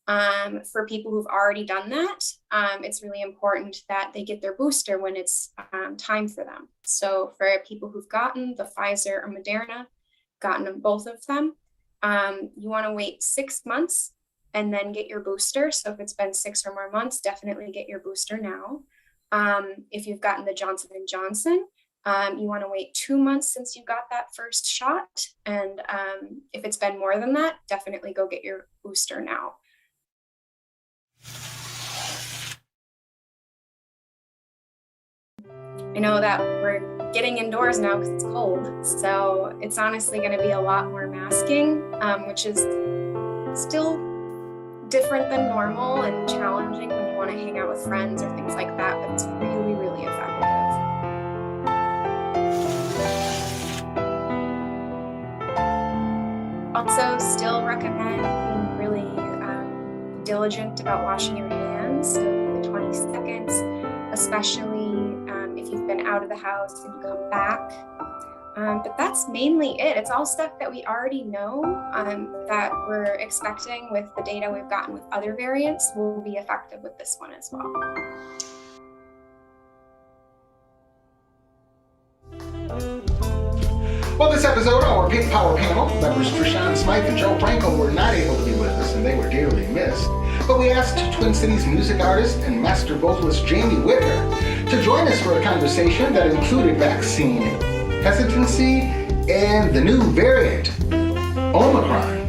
For people who've already done that, it's really important that they get their booster when it's time for them. So for people who've gotten the Pfizer or Moderna, gotten both of them, you want to wait 6 months and then get your booster. So if it's been 6 or more months, definitely get your booster now. If you've gotten the Johnson and Johnson, you want to wait 2 months since you got that first shot. And if it's been more than that, definitely go get your booster now. I know that we're getting indoors now because it's cold, so it's honestly going to be a lot more masking, which is still different than normal and challenging when you want to hang out with friends or things like that, but it's really, really effective. Also, still recommend being really diligent about washing your hands for 20 seconds, especially if you've been out of the house and you come back. But that's mainly it. It's all stuff that we already know that we're expecting with the data we've gotten with other variants will be effective with this one as well. Well, this episode, our Pink Power panel, members Trishan Smythe and Joe Franco were not able to be with us and they were dearly missed. But we asked Twin Cities music artist and master vocalist Jamie Whitaker to join us for a conversation that included vaccine hesitancy and the new variant, Omicron.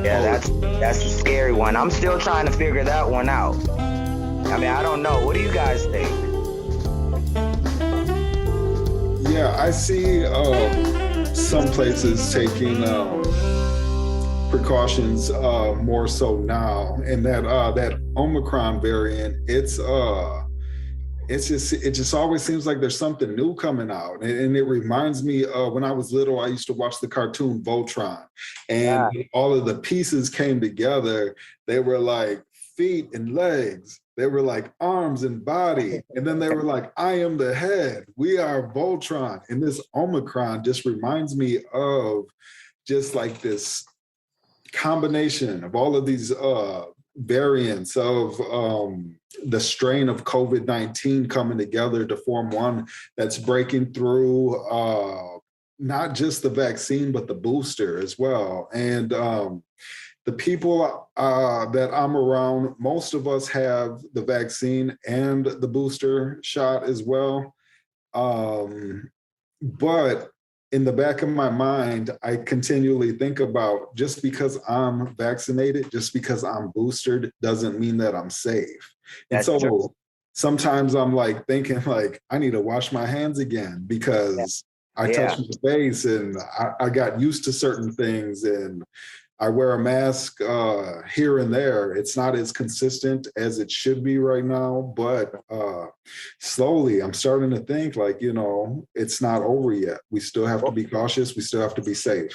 Yeah, that's a scary one. I'm still trying to figure that one out. I mean, I don't know. What do you guys think? Yeah, I see some places taking precautions more so now, and that Omicron variant, it just always seems like there's something new coming out, and it reminds me of when I was little. I used to watch the cartoon Voltron, and all of the pieces came together. They were like feet and legs. They were like arms and body. And then they were like, I am the head. We are Voltron. And this Omicron just reminds me of just like this combination of all of these variants of the strain of COVID-19 coming together to form one that's breaking through not just the vaccine, but the booster as well. And the people that I'm around, most of us have the vaccine and the booster shot as well. But in the back of my mind, I continually think about just because I'm vaccinated, just because I'm boosted, doesn't mean that I'm safe. That's and so true. Sometimes I'm like thinking like, I need to wash my hands again because I touched my face and I got used to certain things, and I wear a mask here and there. It's not as consistent as it should be right now, but slowly I'm starting to think like, it's not over yet. We still have to be cautious. We still have to be safe.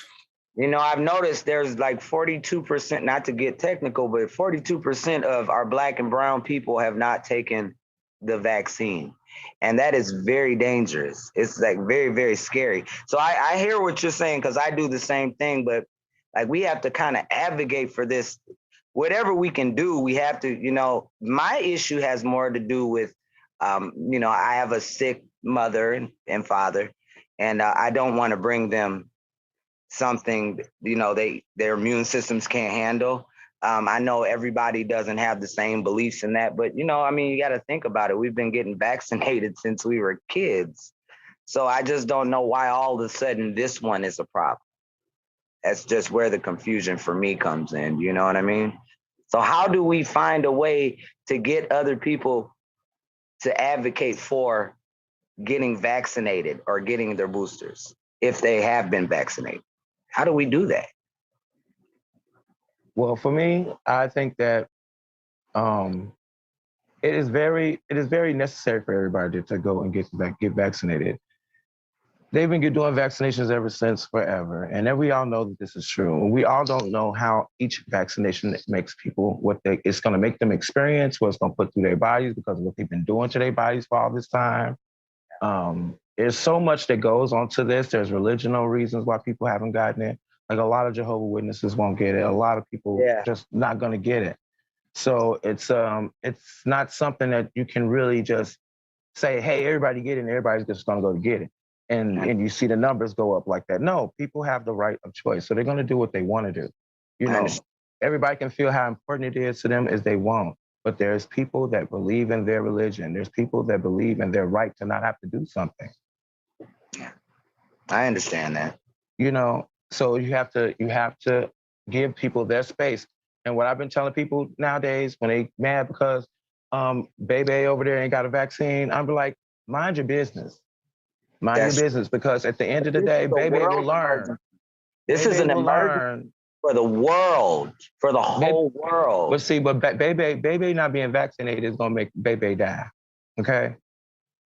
I've noticed there's like 42%, not to get technical, but 42% of our Black and brown people have not taken the vaccine. And that is very dangerous. It's like very, very scary. So I hear what you're saying, because I do the same thing, but like we have to kind of advocate for this. Whatever we can do, we have to, my issue has more to do with, I have a sick mother and father, and I don't want to bring them something, their immune systems can't handle. I know everybody doesn't have the same beliefs in that, but, you got to think about it. We've been getting vaccinated since we were kids. So I just don't know why all of a sudden this one is a problem. That's just where the confusion for me comes in. You know what I mean? So how do we find a way to get other people to advocate for getting vaccinated or getting their boosters if they have been vaccinated? How do we do that? Well, for me, I think that it is very necessary for everybody to go and get vaccinated. They've been doing vaccinations ever since forever. And then we all know that this is true. We all don't know how each vaccination makes people, it's going to make them experience, what it's going to put through their bodies because of what they've been doing to their bodies for all this time. There's so much that goes on to this. There's religional reasons why people haven't gotten it. Like a lot of Jehovah's Witnesses won't get it. A lot of people just not gonna get it. So it's not something that you can really just say, hey, everybody get it, and everybody's just gonna go to get it. And you see the numbers go up like that. No, people have the right of choice. So they're gonna do what they want to do. You know, everybody can feel how important it is to them as they want. But there's people that believe in their religion. There's people that believe in their right to not have to do something. I understand that. You know, so you have to give people their space. And what I've been telling people nowadays when they mad because baby over there ain't got a vaccine, I'm like, mind your business. Mind your business, because at the end of the day, baby will learn. This is an emergency for the world, for the whole world. But see, baby not being vaccinated is gonna make baby die. Okay,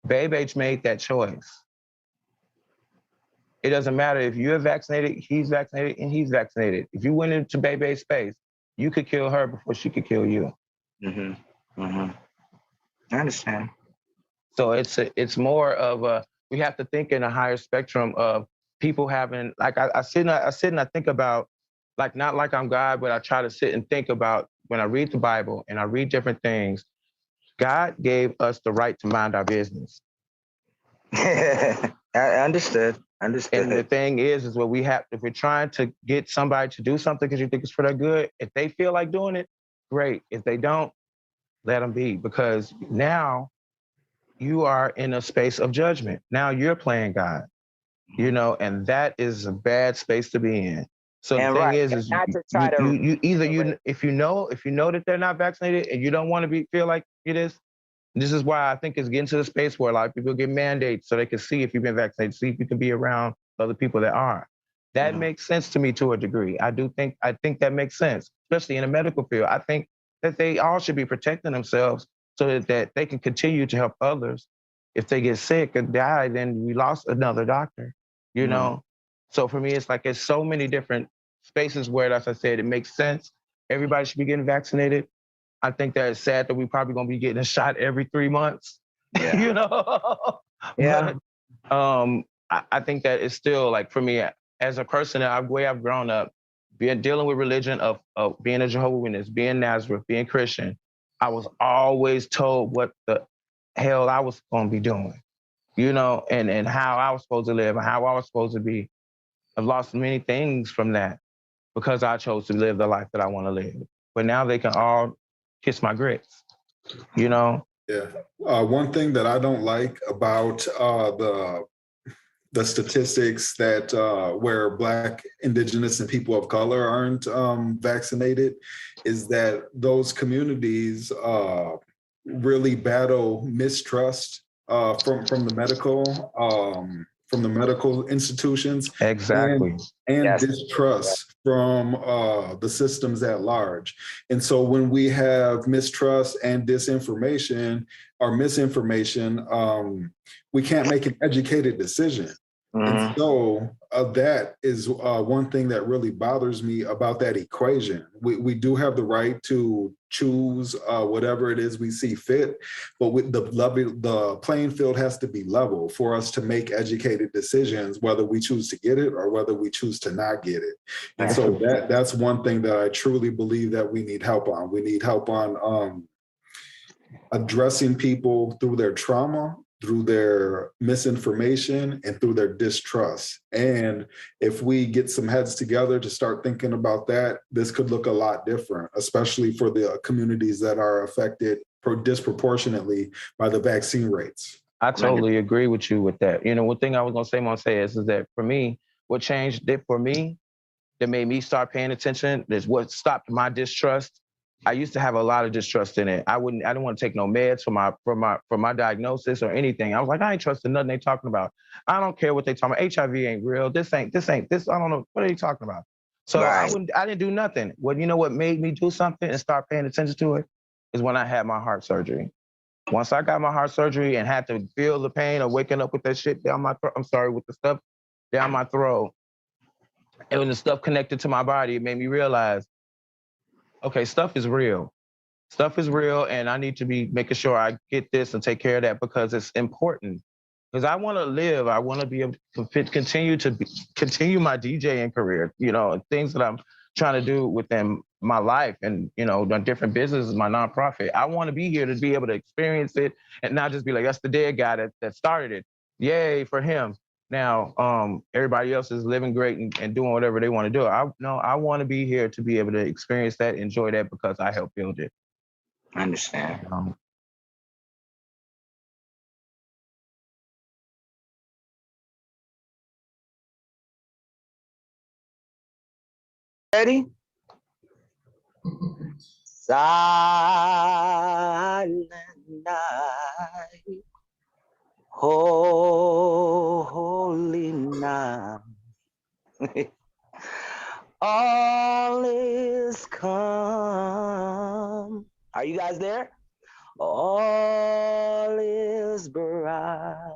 baby made that choice. It doesn't matter if you're vaccinated, he's vaccinated, and he's vaccinated. If you went into baby's space, you could kill her before she could kill you. I understand. So it's more of we have to think in a higher spectrum of people having, like I sit and I think about, like, not like I'm God, but I try to sit and think about when I read the Bible and I read different things. God gave us the right to mind our business. I understood. And the thing is what we have, if we're trying to get somebody to do something because you think it's for their good, if they feel like doing it, great. If they don't, let them be, because now you are in a space of judgment. Now you're playing God, you know, and that is a bad space to be in. So the thing is if you know that they're not vaccinated and you don't want to feel like it is, this is why I think it's getting to the space where a lot of people get mandates so they can see if you've been vaccinated, see if you can be around other people that are. That makes sense to me to a degree. I think that makes sense, especially in the medical field. I think that they all should be protecting themselves so that they can continue to help others. If they get sick and die, then we lost another doctor, you know? So for me, it's like it's so many different spaces where, as I said, it makes sense. Everybody should be getting vaccinated. I think that it's sad that we probably gonna be getting a shot every 3 months, you know? Yeah. But I think that it's still, like, for me, as a person, the way I've grown up, dealing with religion of being a Jehovah's Witness, being Nazareth, being Christian, I was always told what the hell I was gonna be doing, you know, and how I was supposed to live and how I was supposed to be. I've lost many things from that because I chose to live the life that I want to live. But now they can all kiss my grits, you know? Yeah. One thing that I don't like about the statistics that where Black, Indigenous, and people of color aren't vaccinated is that those communities really battle mistrust from the medical institutions. Exactly. And distrust from the systems at large. And so when we have mistrust and disinformation or misinformation, we can't make an educated decision. And so that is one thing that really bothers me about that equation. We do have the right to choose whatever it is we see fit, but with the playing field has to be level for us to make educated decisions, whether we choose to get it or whether we choose to not get it. And so that's one thing that I truly believe that we need help on. We need help on addressing people through their trauma, through their misinformation, and through their distrust. And if we get some heads together to start thinking about that, this could look a lot different, especially for the communities that are affected disproportionately by the vaccine rates. I totally agree with you with that. You know, one thing I was gonna say, is that for me, what changed it for me, that made me start paying attention, is what stopped my distrust. I used to have a lot of distrust in it. I didn't want to take no meds for my diagnosis or anything. I was like, I ain't trusting nothing they talking about. I don't care what they talking about. HIV ain't real. This ain't this. I don't know. What are they talking about? So I didn't do nothing. Well, you know what made me do something and start paying attention to it is when I had my heart surgery. Once I got my heart surgery and had to feel the pain of waking up with that shit down my throat, with the stuff down my throat, and when the stuff connected to my body, it made me realize, okay, stuff is real. Stuff is real, and I need to be making sure I get this and take care of that because it's important. because I want to live. I want to be able to continue my DJing career, and things that I'm trying to do within my life and, the different businesses, my nonprofit. I want to be here to be able to experience it and not just be like, that's the dead guy that started it. Yay for him. Now, everybody else is living great and doing whatever they want to do. I want to be here to be able to experience that, enjoy that, because I helped build it. I understand. Ready? Silent night, holy night, all is calm. Are you guys there? All is bright,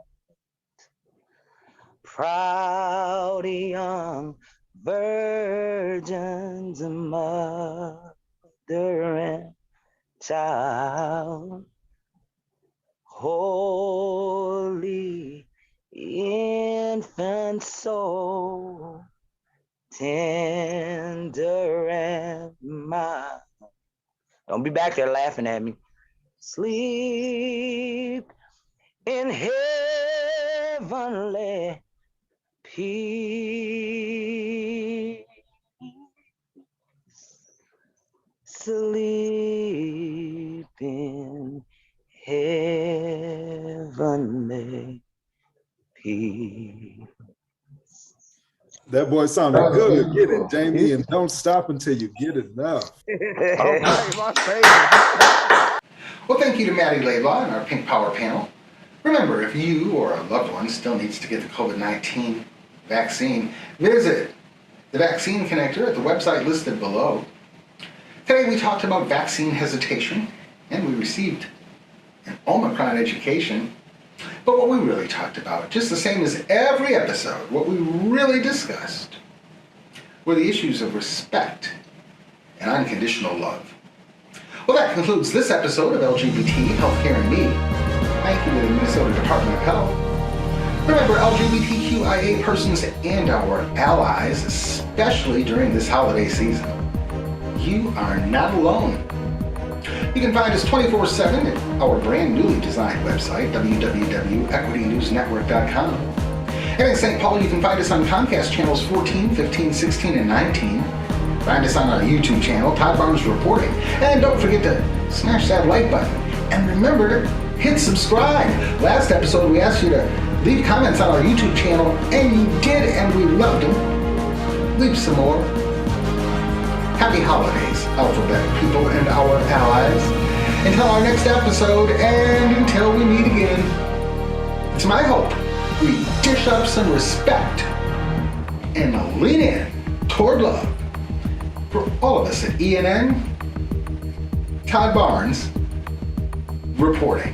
proud young virgins, mother and child, holy infant soul, tender and mild. Don't be back there laughing at me. Sleep in heavenly peace. Sleep in heavenly peace. That boy sounded good. Get it, Jamie, and don't stop until you get enough. Okay, my favorite. Well, thank you to Maddie Laidlaw and our Pink Power panel. Remember, if you or a loved one still needs to get the COVID-19 vaccine, visit the Vaccine Connector at the website listed below. Today we talked about vaccine hesitation, and we received an Omicron education. But what we really talked about, just the same as every episode, what we really discussed were the issues of respect and unconditional love. Well, that concludes this episode of LGBT Healthcare and Me. Thank you to the Minnesota Department of Health. Remember, LGBTQIA persons and our allies, especially during this holiday season, you are not alone. You can find us 24/7 at our brand newly designed website, www.equitynewsnetwork.com. And in St. Paul, you can find us on Comcast channels 14, 15, 16, and 19. Find us on our YouTube channel, Todd Barnes Reporting. And don't forget to smash that like button. And remember to hit subscribe. Last episode, we asked you to leave comments on our YouTube channel, and you did, and we loved them. Leave some more. Happy holidays, Alphabet people and our allies. Until our next episode, and until we meet again, it's my hope we dish up some respect and lean in toward love. For all of us at ENN, Todd Barnes, reporting.